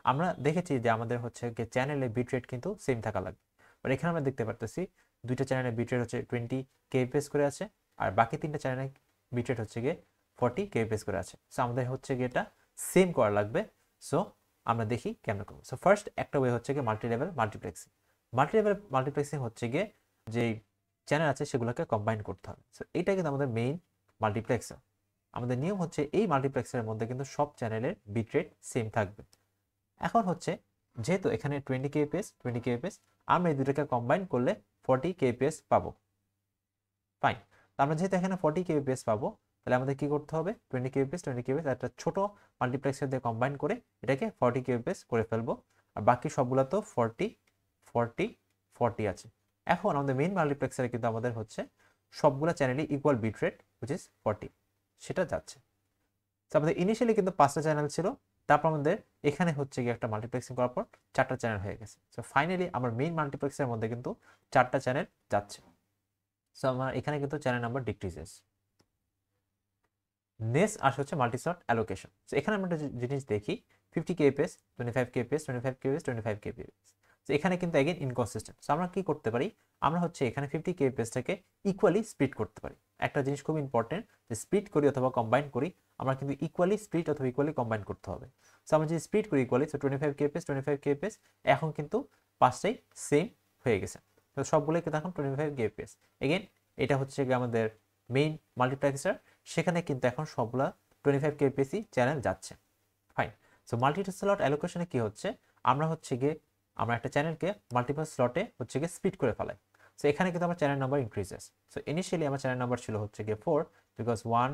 আমরা দেখেছি যে আমাদের হচ্ছে গিয়ে চ্যানেলে বিট রেট কিন্তু সেম থাকা লাগবে, বাট এখানে আমরা দেখতে পারতেছি দুইটা চ্যানেলের বিট রেট হচ্ছে 20 kbps করে আছে, আর বাকি তিনটা চ্যানেলের বিট রেট হচ্ছে গিয়ে 40 kbps করে আছে। সো আমাদের হচ্ছে গিয়ে এটা সেম করা লাগবে। সো আমরা দেখি কেমন করবো। সো ফার্স্ট একটা ওয়ে হচ্ছে গিয়ে multi level multiplexing. Multi level multiplexing হচ্ছে গিয়ে যেই চ্যানেল আছে সেগুলোকে কম্বাইন করতে হবে। সো এটা কিন্তু আমাদের মেইন মাল্টিপ্লেক্সার। আমাদের নিয়ম হচ্ছে এই মাল্টিপ্লেক্সারের মধ্যে কিন্তু সব চ্যানেলের বিট রেট সেম থাকবে। এখন হচ্ছে যেহেতু এখানে 20 kbps 20 kbps, আমরা এই দুটোকে কম্বাইন করলে 40 kbps পাবো। ফাইন, আমরা যেহেতু এখানে 40 kbps পাবো, তাহলে আমাদের কি করতে হবে, 20 kbps 20 kbps একটা ছোট মাল্টিপ্লেক্সার দিয়ে কম্বাইন করে এটাকে 40 kbps করে ফেলবো। আর বাকি সবগুলো তো 40 40 40 আছে। এখন আমাদের মেইন মাল্টিপ্লেক্সারে কিন্তু আমাদের হচ্ছে সবগুলো চ্যানেলই equal bit rate which is 40, সেটা যাচ্ছে। তো আমাদের ইনিশিয়ালি কিন্তু 5টা চ্যানেল ছিল, তারপর আমাদের এখানে হচ্ছে গিয়ে একটা মাল্টিপ্লেক্সিং করার পর 4টা চ্যানেল হয়ে গেছে। সো ফাইনালি আমার মেইন মাল্টিপ্লেক্সের মধ্যে কিন্তু 4টা চ্যানেল যাচ্ছে। সো আমার এখানে কিন্তু চ্যানেল নাম্বার ডিক্রিজেস। নেক্সট আসে হচ্ছে মাল্টিস্লট অ্যালোকেশন। সো এখানে আমরা একটা জিনিস দেখি 50 kbps 25 kbps 25 kbps 25 kbps। তো এখানে কিন্তু अगेन ইনকনসিস্টেন্ট। সো আমরা কি করতে পারি, আমরা হচ্ছে এখানে 50 kbps থেকে ইকুয়ালি স্প্লিট করতে পারি। একটা জিনিস খুব ইম্পর্টেন্ট, যে স্প্লিট করি অথবা কম্বাইন করি, আমরা কিন্তু ইকুয়ালি স্প্লিট অথবা ইকুয়ালি কম্বাইন করতে হবে। সো আমরা যদি স্প্লিট করি ইকুয়ালি, সো 25 kbps 25 kbps, এখন কিন্তু পাঁচটাই সেম হয়ে গেছে। তো সবগুলোই কিন্তু এখন 25 kbps। अगेन এটা হচ্ছে আমাদের মেইন মাল্টিপ্লেক্সার, সেখানে কিন্তু এখন সবগুলা 25 kbps চ্যানেল যাচ্ছে। ফাইন। সো মাল্টি স্লট অ্যালোকেশনে কি হচ্ছে, আমরা হচ্ছে গিয়ে আমরা একটা চ্যানেলকে মাল্টিপল স্লটে হচ্ছে গিয়ে স্প্লিট করে ফেলাই। সো এখানে কিন্তু আমার channel number increases. So initially আমার চ্যানেল নাম্বার ছিল হচ্ছে গিয়ে 4, বিকজ 1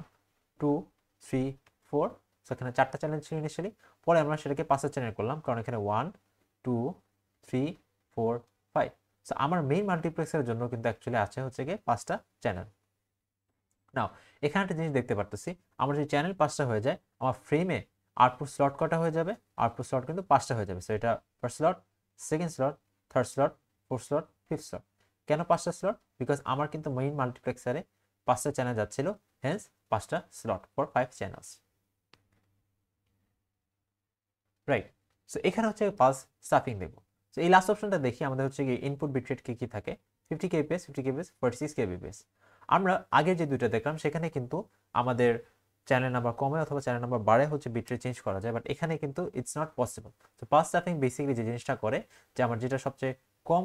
2 3 4। সো এখানে 4টা চ্যানেল ছিল ইনিশিয়ালি, পরে আমরা সেটাকে 5টা চ্যানেল করলাম, কারণ এখানে 1 2 3 4 5। সো আমার মেইন মাল্টিপ্লেক্সের জন্য কিন্তু অ্যাকচুয়ালি আছে হচ্ছে গিয়ে 5টা চ্যানেল। নাও এখানে একটা জিনিস দেখতে পারতেছি, আমার যদি চ্যানেল 5টা হয়ে যায়, আমার ফ্রেমে আউটপুট স্লট কটা হয়ে যাবে, আউটপুট স্লট কিন্তু 5টা হয়ে যাবে। সো এটা first slot, second slot, third slot, fourth slot, fifth slot. কেন 5টা স্লট, বিকজ আমার কিন্তু মেইন মাল্টিপ্লেক্সারে 5টা চ্যানেল যাচ্ছিল, হেন্স 5টা slot for 5 channels. Right. So এখানে হচ্ছে পালস স্টাফিং দেখবো। সো এই লাস্ট অপশনটা দেখি আমাদের হচ্ছে কি ইনপুট বিটরেট কি কি থাকে, 50 kbps 50 kbps 46 kbps। আমরা আগের যে দুইটা দেখলাম সেখানে কিন্তু আমাদের চ্যানেল নাম্বার কমে অথবা চ্যানেল নাম্বার বাড়ে হচ্ছে বিটরেট চেঞ্জ করা যায়, বাট এখানে কিন্তু ইটস নট পসিবল। তো পালস স্টাফিং বেসিক্যালি যে জিনিসটা করে, যে আমার যেটা সবচেয়ে কম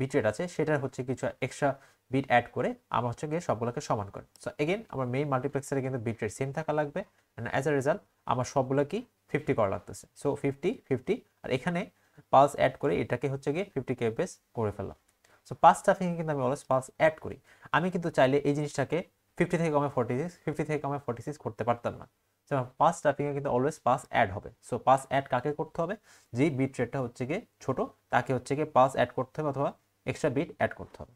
বিটরেট আছে সেটার হচ্ছে কিছু এক্সট্রা বিট অ্যাড করে আমার হচ্ছে গিয়ে সবগুলোকে সমান করে। সো এগেন আমার মেইন মাল্টিপ্লেক্সারে কিন্তু বিটরেট সেম থাকা লাগবে, অ্যান্ড অ্যাজ এ রেজাল্ট আমার সবগুলো কি 50 করা লাগতেছে। সো 50 50, আর এখানে পালস অ্যাড করে এটাকে হচ্ছে গিয়ে 50 kbps করে ফেললাম। সো পালস স্টাফিংয়ে কিন্তু আমি অলওয়েজ পালস অ্যাড করি। আমি কিন্তু চাইলে এই জিনিসটাকে 50 থেকে কমে 46, 50 থেকে কমে 46 করতে পারতাম না। সো পালস স্টাফিংয়ে কিন্তু অলওয়েজ পালস অ্যাড হবে। সো পালস অ্যাড কাকে করতে হবে, যেই বিট রেটটা হচ্ছে গিয়ে ছোট তাকে হচ্ছে গিয়ে পালস অ্যাড করতে হবে অথবা এক্সট্রা বিট অ্যাড করতে হবে।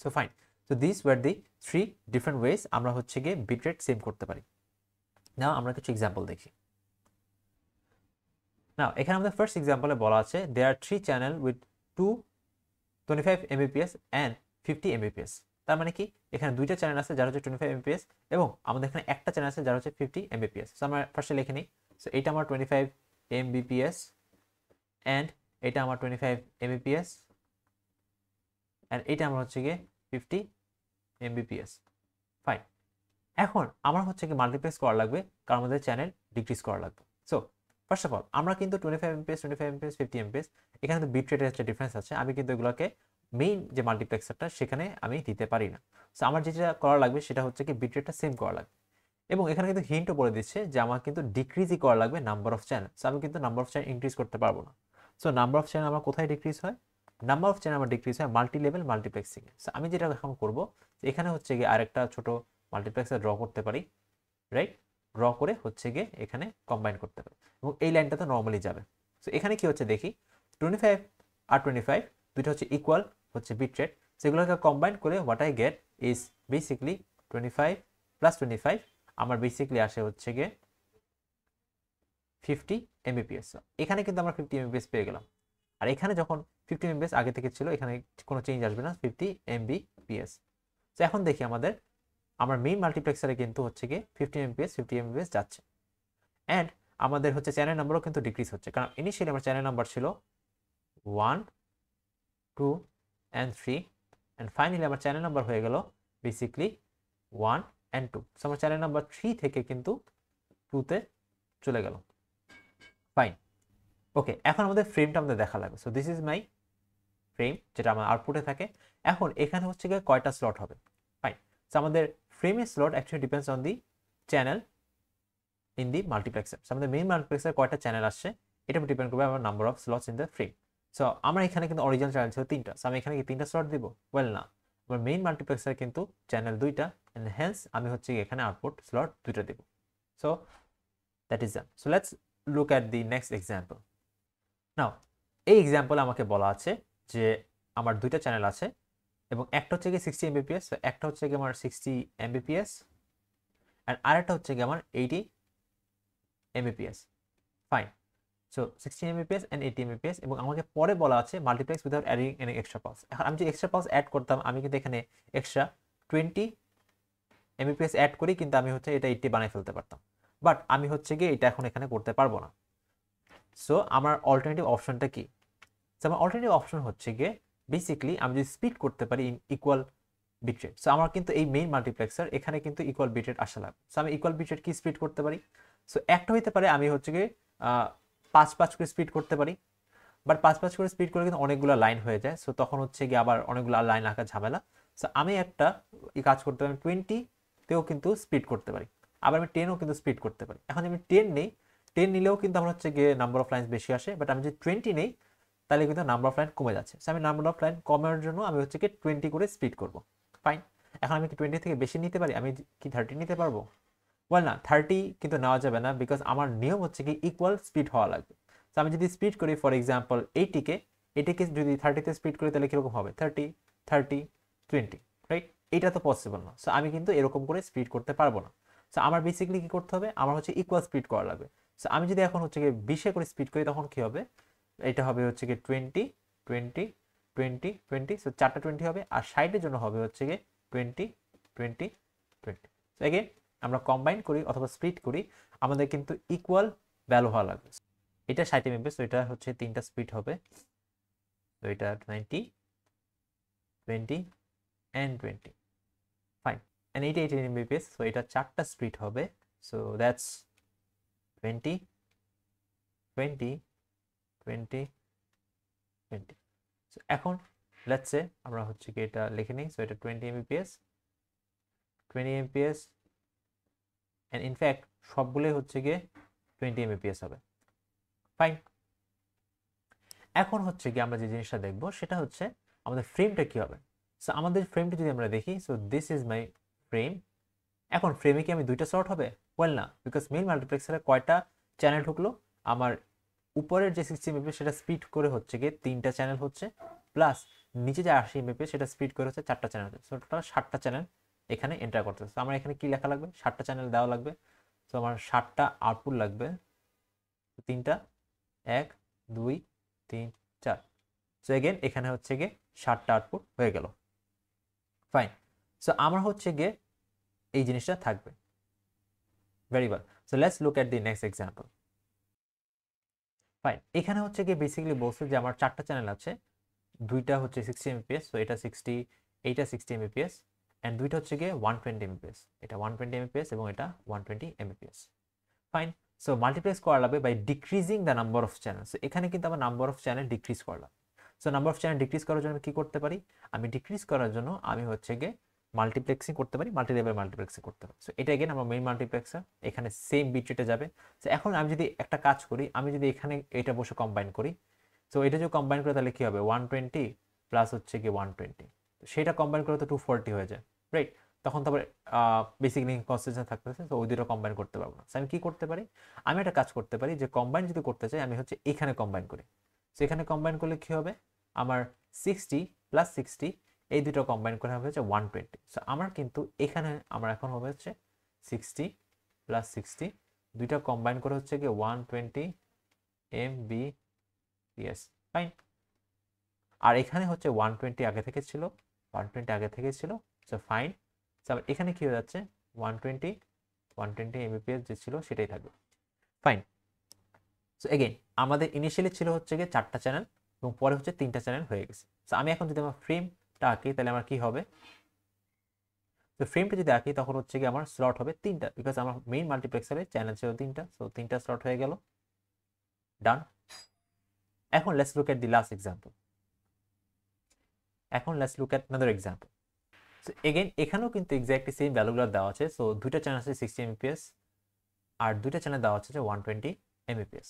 So fine. So this were the 3 different ways আমরা হচ্ছে গিয়ে বিট রেট সেম করতে পারি। নাও আমরা কিছু এক্সাম্পল দেখি। নাও এখানে আমাদের ফার্স্ট এক্সাম্পলে বলা আছে দেয়ার আর 3 channel with 25 mbps and 50 mbps। তার মানে কি, এখানে দুইটা চ্যানেল আছে যার হচ্ছে 25 mbps, এবং আমাদের এখানে একটা চ্যানেল আছে যার হচ্ছে 50 mbps। সো আমরা ফার্স্টে লিখে নিই। সো এটা আমার 25 mbps অ্যান্ড এটা আমার 25 mbps অ্যান্ড এটা আমার হচ্ছে গিয়ে 50 mbps। ফাইন। এখন আমার হচ্ছে কি মাল্টিপ্লেক্স করা লাগবে, কারণ আমাদের চ্যানেল ডিক্রিজ করা লাগবে। সো ফার্স্ট অফ অল আমরা কিন্তু 25 mbps 25 mbps 50 mbps, এখানে তো বিট রেটের একটা ডিফারেন্স আছে, আমি কিন্তু এগুলোকে মেইন যে মাল্টিপ্লেক্সারটা সেখানে আমি দিতে পারি না। সো আমার যেটা করা লাগবে সেটা হচ্ছে কি বিট রেটটা সেম করা লাগবে, এবং এখানে কিন্তু হিন্টও বলে দিচ্ছে যে আমার কিন্তু ডিক্রিজই করা লাগবে নাম্বার অফ চ্যানেল। সো আমি কিন্তু নাম্বার অফ চ্যানেল ইনক্রিজ করতে পারবো না। সো নাম্বার অফ চ্যানেল আমার কোথায় ডিক্রিজ হয়, নাম্বার অফ চ্যানেল আমার ডিক্রিজ হয় মাল্টি লেভেল মাল্টিপ্লেক্সিং। সো আমি যেটা এখন করবো, এখানে হচ্ছে গিয়ে আরেকটা ছোট মাল্টিপ্লেক্সার ড্র করতে পারি, রাইট। ড্র করে হচ্ছে গিয়ে এখানে কম্বাইন করতে পারি, এবং এই লাইনটা তো নর্মালি যাবে। সো এখানে কি হচ্ছে দেখি, 25 আর 25 দুটো হচ্ছে ইকুয়াল হচ্ছে বিট রেট, সেগুলোকে কম্বাইন করে what I get is basically 25 plus 25, আমার বেসিকলি আসে হচ্ছে গিয়ে 50 mbps। এখানে কিন্তু আমরা 50 mbps পেয়ে গেলাম, আর এখানে যখন 50 mbps আগে থেকে ছিল, এখানে কোনো চেঞ্জ আসবে না, 50 mbps। তো এখন দেখি আমাদের আমার মেইন মাল্টিপ্লেক্সারে কিন্তু হচ্ছে গিয়ে 50 mbps 50 mbps যাচ্ছে, অ্যান্ড আমাদের হচ্ছে চ্যানেল নাম্বারও কিন্তু ডিক্রিজ হচ্ছে, কারণ ইনিশিয়ালি আমার চ্যানেল নাম্বার ছিল 1, 2 and 3 অ্যান্ড ফাইনালি আমার চ্যানেল নাম্বার হয়ে গেল বেসিকলি 1 and 2। সো আমার চ্যানেল নাম্বার 3 থেকে কিন্তু 2-তে চলে গেল। ফাইন, ওকে, এখন আমাদের ফ্রেমটা আমাদের দেখা লাগবে। So this is my frame, যেটা আমার আউটপুটে থাকে। এখন এখানে হচ্ছে গিয়ে কয়টা স্লট হবে। ফাইন, সো আমাদের ফ্রেমের slot actually depends on the channel in the multiplexer. So আমাদের মেইন মাল্টিপ্লেক্সার কয়টা চ্যানেল আসছে এটা ডিপেন্ড করবে আমার number of slots in the frame. So আমরা এখানে কিন্তু অরিজিনাল চ্যানেল ছিল 3টা, সো আমি এখানে কি 3টা স্লট দিব? ওয়েল না, আমার মেইন মাল্টিপ্লেক্সার কিন্তু চ্যানেল 2টা, এন্ড হেন্স আমি হচ্ছে এখানে আউটপুট স্লট 2টা দিব। So that is that. So let's look at the next example. Now এই এক্সাম্পলে আমাকে বলা আছে যে আমার 2টা চ্যানেল আছে এবং একটা হচ্ছে গিয়ে 60 Mbps, একটা হচ্ছে গিয়ে আমার 60 Mbps অ্যান্ড আরেকটা হচ্ছে গিয়ে আমার 80 Mbps। Fine, so 60 Mbps and 80 Mbps, এবং আমাকে পরে বলা আছে multiplex without adding any extra pulse. এখন আমি যে এক্সট্রা পালস অ্যাড করতাম, আমি কিন্তু এখানে এক্সট্রা 20 Mbps অ্যাড করি কিন্তু আমি হচ্ছে এটা 80 বানাই ফেলতে পারতাম, বাট আমি হচ্ছে গিয়ে এটা এখন এখানে করতে পারবো না। সো আমার অল্টারনেটিভ অপশনটা কি? সো আমার অল্টারনেটিভ অপশন হচ্ছে গিয়ে বেসিক্যালি আমি যদি স্পিড করতে পারি ইন ইকুয়াল বিটরেট। সো আমার কিন্তু এই মেইন মাল্টিপ্লেক্সার এখানে কিন্তু ইকুয়াল বিটরেট আসা লাগবে। সো আমি ইকুয়াল বিটরেট কি স্পিড করতে পারি? সো একটা হইতে পারে আমি হচ্ছে গিয়ে 5 করে স্পিড করতে পারি, বাট 5 করে স্পিড করে কিন্তু অনেকগুলো লাইন হয়ে যায়। সো তখন হচ্ছে গিয়ে আবার অনেকগুলো লাইন আঁকা ঝামেলা। সো আমি একটা কাজ করতে পারি, 20-তেও কিন্তু স্পিড করতে পারি, আবার আমি 10ও কিন্তু স্পিড করতে পারি। এখন আমি 10 নেই, 10 নিলেও কিন্তু আমার হচ্ছে গিয়ে নাম্বার অফ লাইন বেশি আসে, বাট আমি যদি 20 নেই তাহলে কিন্তু নাম্বার অফ লাইন কমে যাচ্ছে। সো আমি নাম্বার অফ লাইন কমার জন্য আমি হচ্ছে কি 20 করে স্পিড করব। ফাইন, এখন আমি কি 20 থেকে বেশি নিতে পারি? আমি কি 30 নিতে পারবো? ওয়েল না, 30 কিন্তু নেওয়া যাবে না, বিকজ আমার নিয়ম হচ্ছে কি ইকুয়াল স্পিড হওয়া লাগবে। তো আমি যদি স্পিড করি ফর এক্সাম্পল 80কে যদি 30-তে স্পিড করি তাহলে কিরকম হবে? 30, 30, 20, রাইট? এটা তো পসিবল না। সো আমি কিন্তু এরকম করে স্পিড করতে পারবো না। সো আমার বেসিক্যালি কি করতে হবে? আমার হচ্ছে ইকুয়াল স্পিড করা লাগবে। সো আমি যদি এখন হচ্ছে গিয়ে 20-এ করে স্পিড করি তখন কি হবে? এটা হবে হচ্ছে গিয়ে 20, 20, 20, 20। সো 4টা 20 হবে, আর 60-এর জন্য হবে হচ্ছে গিয়ে 20, 20, 20। সো এগেন আমরা কম্বাইন করি অথবা স্প্লিট করি, আমাদের কিন্তু ইকুয়াল ভ্যালু হওয়া লাগবে। এটা 60 Mbps, তো এটা হচ্ছে 3টা স্পিড হবে। তো এটা 90, 20 and 20। ফাইন, and এটা 18 Mbps, so এটা 4টা স্পিড হবে। So that's 20, 20, 20, 20। সো এখন লেটস সে আমরা হচ্ছে কি এটা লিখে নিই। সো এটা 20 Mbps, 20 Mbps, and in fact সবগুলোই হচ্ছে গিয়ে 20 Mbps হবে। ফাইন, এখন হচ্ছে কি আমরা যে জিনিসটা দেখবো সেটা হচ্ছে আমাদের ফ্রেমটা কি হবে। সো আমাদের ফ্রেমটা যদি আমরা দেখি, so this is my frame. এখন ফ্রেমে কি আমি 2টা স্লট হবে? ওয়েল না, বিকজ মেইন মাল্টিপ্লেক্সারে কয়টা চ্যানেল ঢুকলো? আমার উপরের যে 60 Mbps সেটা স্পিড করে হচ্ছে গিয়ে 3টা চ্যানেল হচ্ছে, প্লাস নিচে যে 80 Mbps সেটা স্পিড করে হচ্ছে 4টা চ্যানেল হচ্ছে। সো টোটাল 7টা চ্যানেল এখানে এন্টার করতে হবে। সো আমার এখানে কি লেখা লাগবে? 7টা চ্যানেল দেওয়া লাগবে। সো আমার 7টা আউটপুট লাগবে, 3টা, 1, 2, 3, 4। সো এগেন এখানে হচ্ছে গিয়ে 7টা আউটপুট হয়ে গেল। ফাইন, সো আমার হচ্ছে গিয়ে এই জিনিসটা থাকবে। Very well, so let's look at the next example. Fine, এখানে হচ্ছে গিয়ে বেসিক্যালি বলছে যে আমার 4টা চ্যানেল আছে, 2টা হচ্ছে 60 Mbps, সো এটা 60, এইটা 60 Mbps, অ্যান্ড 2টা হচ্ছে গিয়ে 120 Mbps, এটা 120 Mbps এবং এটা 120 Mbps। ফাইন, সো মাল্টিপ্লেক্স করা লাগবে by decreasing the number of channel. So এখানে কিন্তু আমার নাম্বার অফ চ্যানেল ডিক্রিজ করলাম। So number of channel decrease করার জন্য কি করতে পারি? আমি ডিক্রিজ করার জন্য আমি হচ্ছে গিয়ে মাল্টিপ্লেক্সিং করতে পারি, মাল্টি লেভেল মাল্টিপ্লেক্সিং করতে পারি। সো এটা এগেন আমার মেইন মাল্টিপ্লেক্সার, এখানে সেম বিট রেটে যাবে। সো এখন আমি যদি একটা কাজ করি, আমি যদি এখানে এটা বসে কম্বাইন করি, সো এটা যদি কম্বাইন করে তাহলে কি হবে? 120 প্লাস হচ্ছে গিয়ে 120, সেটা কম্বাইন করে তো 240 হয়ে যায়, রাইট? তখন তারপরে বেসিক লিঙ্ক কনস্টিটিউশন থাকতেছে, তো ওই দুটো কম্বাইন করতে পারবো না। আমি কি করতে পারি? আমি একটা কাজ করতে পারি যে কম্বাইন যদি করতে চাই আমি হচ্ছে এখানে কম্বাইন করি। সো এখানে কম্বাইন করলে কি হবে? আমার 60 প্লাস 60 এই দুটো কম্বাইন করে হবে হচ্ছে 120। সো আমার কিন্তু এখানে আমার এখন হবে হচ্ছে 60 প্লাস 60, দুইটা কম্বাইন করে হচ্ছে কি 120 Mbps। ফাইন, আর এখানে হচ্ছে 120 আগে থেকে ছিল, 120 আগে থেকে ছিল। সো ফাইন, তারপর এখানে কি হয়ে যাচ্ছে? 120 Mbps যে ছিল সেটাই থাকবে। ফাইন, সো এগেইন আমাদের ইনিশিয়ালি ছিল হচ্ছে গিয়ে 4টা চ্যানেল এবং পরে হচ্ছে 3টা চ্যানেল হয়ে গেছে। সো আমি এখন যদি আমার ফ্রেমটা আঁকি তাহলে আমার কি হবে, তো ফ্রেমটা যদি আঁকি তখন হচ্ছে কি আমার স্লট হবে 3টা, বিকজ আমার মেইন মাল্টিপ্লেক্সারে চ্যানেল ছিল 3টা, সো 3টা স্লট হয়ে গেল। ডান। এখন let's look at the last example. এখন let's look at another example. So again এখানেও কিন্তু এক্স্যাক্টলি সেম ভ্যালুগুলো দেওয়া আছে। সো দুইটা চ্যানেল আছে 60 Mbps আর দুইটা চ্যানেল দেওয়া আছে যে 120 Mbps।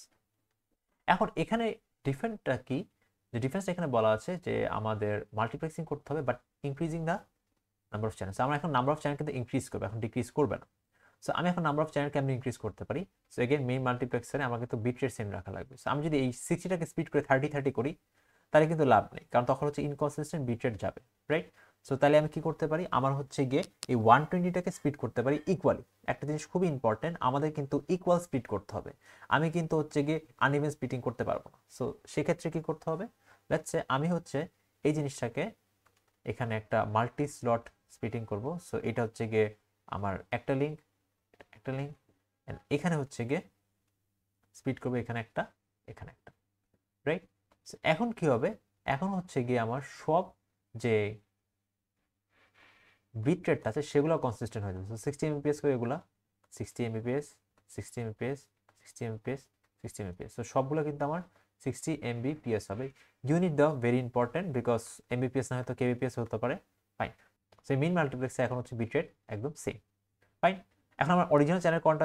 এখন এখানে ডিফারেন্টটা কি, যে ডিফারেন্সটা এখানে বলা আছে যে আমাদের মাল্টিপ্লেক্সিং করতে হবে but increasing the number of channel. আমরা এখন নাম্বার অফ চ্যানেল কিন্তু ইনক্রিজ করবো, এখন ডিক্রিজ করবে না। সো আমি এখন নাম্বার অফ চ্যানেলকে আমি ইনক্রিজ করতে পারি। সো এগেন মেইন মাল্টিপ্লেক্সারে আমাকে তো বিট রেট সেম রাখা লাগবে। সো আমি যদি এই 60টাকে স্পিড করে 30 করি তাহলে কিন্তু লাভ নেই, কারণ তখন হচ্ছে ইনকনসিস্টেন্ট বিট রেট যাবে, রাইট? সো তাহলে আমি কি করতে পারি, আমার হচ্ছে গিয়ে এই 120টাকে স্পিড করতে পারি ইকুয়ালি। একটা জিনিস খুবই ইম্পর্টেন্ট, আমাদের কিন্তু ইকুয়াল স্পিড করতে হবে। আমি কিন্তু হচ্ছে গিয়ে আনইভেন স্পিডিং করতে পারবো না। সো সেক্ষেত্রে কি করতে হবে, লেটস সে আমি হচ্ছে এই জিনিসটাকে এখানে একটা মাল্টি স্লট স্প্লিটিং করব। সো এটা হচ্ছে গিয়ে আমার একটা লিঙ্ক, এখানে হচ্ছে গিয়ে স্প্লিট করবো এখানে একটা, এখানে একটা, রাইট? এখন কি হবে, এখন হচ্ছে গিয়ে আমার সব যে বিট রেটটা আছে সেগুলো কনসিস্টেন্ট হয়ে যাবে। সো 60 Mbps করে এগুলা 60 Mbps 60 Mbps 60 Mbps 60 Mbps। So সবগুলো কিন্তু আমার 60 Mbps হবে। ইউনিট দাও ভেরি ইম্পর্টেন্ট, বিকজ Mbps না হয়তো kbps হতে পারে। ফাইন। সো মিন মাল্টিপ্লেক্সে এখন হচ্ছে বিট রেট একদম সেম। ফাইন। এখন আমার অরিজিনাল চ্যানেল কয়টা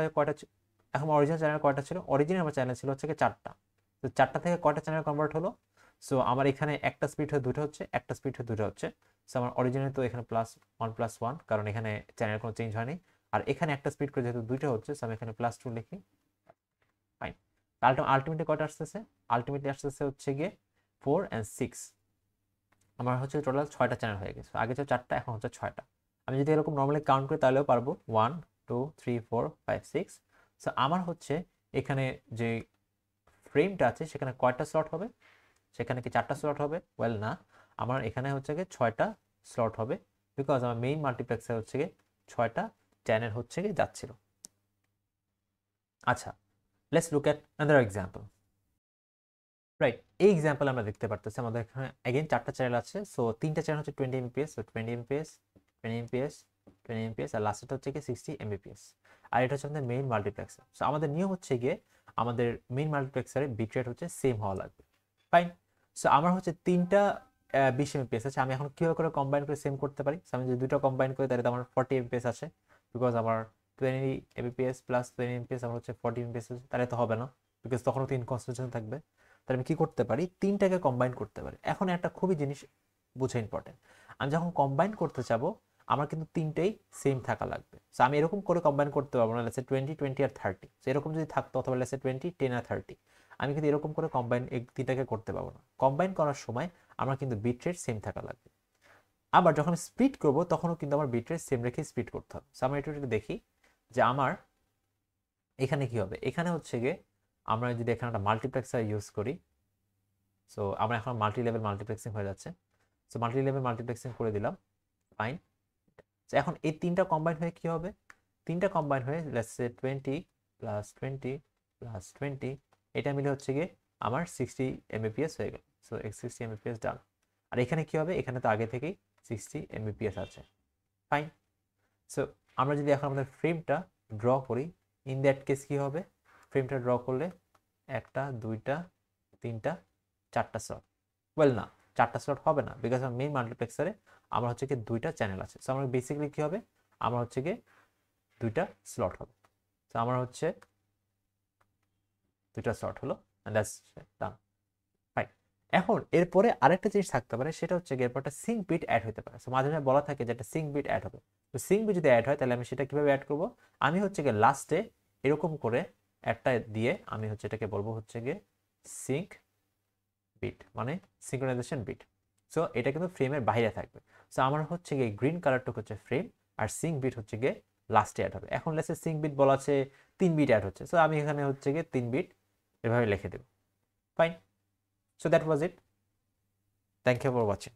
এখন আমার অরিজিনাল চ্যানেল কয়টা ছিল, অরিজিনাল আমার চ্যানেল ছিল হচ্ছে 4টা। তো 4টা থেকে কয়টা চ্যানেল কনভার্ট হলো, সো আমার এখানে একটা স্পিড হয়ে দুটো হচ্ছে, একটা স্পিড হয়ে দুটো হচ্ছে। সো আমার অরিজিনাল তো এখানে +1+1, কারণ এখানে চ্যানেল কোনো চেঞ্জ হয়নি। আর এখানে একটা স্পিড করে যেহেতু দুইটা হচ্ছে, সো আমি এখানে +2 লিখি। ফাইন। আলটিমেটলি কয়টা আসতেছে, আলটিমেটলি আসতেছে হচ্ছে গিয়ে 4 and 6। আমার হচ্ছে টোটাল 6টা চ্যানেল হয়ে গেছে। আগে ছিল 4টা, এখন হচ্ছে 6টা। আমি যদি এরকম নর্মালি কাউন্ট করি তাহলেও পারবো 1 2 3 4 5 6। সো আমার হচ্ছে এখানে যে ফ্রেমটা আছে সেখানে কয়টা স্লট হবে, সেখানে কি 4টা স্লট হবে? ওয়েল না, আমার এখানে হচ্ছে গিয়ে 6টা স্লট হবে, বিকজ আমার মেইন মাল্টিপ্লেক্সে হচ্ছে গিয়ে 6টা চ্যানেল হচ্ছে গিয়ে যাচ্ছিল। আচ্ছা, let's look at another example. Right, এই এক্সাম্পল আমরা দেখতে পারতেছি আমাদের এখানে अगेन 4টা চ্যানেল আছে। সো 3টা চ্যানেল হচ্ছে 20 Mbps, so 20 Mbps 20 Mbps 20 Mbps, আর লাস্টটা হচ্ছে কি 60 Mbps। আর এটা হচ্ছে আমাদের মেইন মাল্টিপ্লেক্সার। সো আমাদের নিয়ম হচ্ছে গিয়ে আমাদের মেইন মাল্টিপ্লেক্সারের বিট রেট হচ্ছে সেম হওয়া লাগবে। ফাইন। সো আমার হচ্ছে 3টা 20 Mbps আছে। আমি এখন কিভাবে করে কম্বাইন করে সেম করতে পারি? সো আমি যদি দুটো কম্বাইন করি তাহলে তো আমার 40 Mbps আছে, বিকজ আমার 20 Mbps প্লাস 20 Mbps আমার হচ্ছে 40 Mbps আছে। তাহলে তো হবে না, বিকজ তখনও তো ইনকনসিস্টেন্ট থাকবে। তাহলে আমি কি করতে পারি, 3টাকে কম্বাইন করতে পারি। এখন একটা খুবই জিনিস বুঝে ইম্পর্টেন্ট, আমি যখন কম্বাইন করতে চাবো আমার কিন্তু 3টেই সেম থাকা লাগবে। সো আমি এরকম করে কম্বাইন করতে পারবো না, লেটস সে 20 20 আর 30। সো এরকম যদি থাকতো, অথবা লেটস সে 20 10 আর 30, আমি কিন্তু এরকম করে কম্বাইন এই 3টাকে করতে পারবো না। কম্বাইন করার সময় আমার কিন্তু বিট রেট সেম থাকা লাগবে। আবার যখন স্প্লিট করবো তখনও কিন্তু আমার বিট রেট সেম রেখে স্প্লিট করতে হবে। সো আমরা একটু দেখি যে আমার এখানে কি হবে। এখানে হচ্ছে গিয়ে আমরা যদি এখানে একটা মাল্টিপ্লেক্সার ইউজ করি, সো আমরা এখন মাল্টি লেভেল মাল্টিপ্লেক্সিং হয়ে যাচ্ছে। সো মাল্টি লেভেল মাল্টিপ্লেক্সিং করে দিলাম। ফাইন। সো এখন এই 3টা কম্বাইন হয়ে কি হবে, 3টা কম্বাইন হয়ে লেটস সে 20 প্লাস 20 প্লাস 20, এটা মিলে হচ্ছে গিয়ে আমার 60 Mbps হয়ে গেল। সো 60 Mbps ডান। আর এখানে কি হবে, এখানে তো আগে থেকেই 60 Mbps আছে। ফাইন। সো আমরা যদি এখন আমাদের ফ্রেমটা ড্র করি, ইন দ্যাট কেস কি হবে, ফ্রেমটা ড্র করলে 1টা 2টা 3টা 4টা স্লট। ওয়েল না, 4টা স্লট হবে না, বিকজ আমার মেইন মাল্টিপ্লেক্সারে আমার হচ্ছে কি 2টা চ্যানেল আছে। সো আমার বেসিক্যালি কি হবে, আমার হচ্ছে কি 2টা স্লট হবে। সো আমার হচ্ছে 2টা স্লট হলো, এন্ড দ্যাটস ডান। ফাইন। এখন এরপরে আরেকটা জিনিস থাকতে পারে, সেটা হচ্ছে কি এরপর একটা সিঙ্ক বিট অ্যাড হতে পারে। সো মাঝে মাঝে বলা থাকে যে একটা সিঙ্ক বিট অ্যাড হবে। তো সিঙ্ক বিট যদি অ্যাড হয় তাহলে আমি সেটা কিভাবে অ্যাড করব, আমি হচ্ছে গিয়ে লাস্টে এরকম করে একটা দিয়ে আমি হচ্ছে এটাকে বলবো হচ্ছে গিয়ে সিঙ্ক বিট, মানে সিঙ্ক্রোনাইজেশন বিট। সো এটা কিন্তু ফ্রেমের বাইরে থাকবে। সো আমার হচ্ছে গিয়ে গ্রিন কালারটুকু হচ্ছে ফ্রেম, আর সিঙ্ক বিট হচ্ছে গিয়ে লাস্টে অ্যাড হবে। এখন লেটস সে সিঙ্ক বিট বলা আছে 3 বিট অ্যাড হচ্ছে, সো আমি এখানে হচ্ছে গিয়ে 3 বিট এভাবে লিখে দেব। Fine. So that was it. Thank you for watching.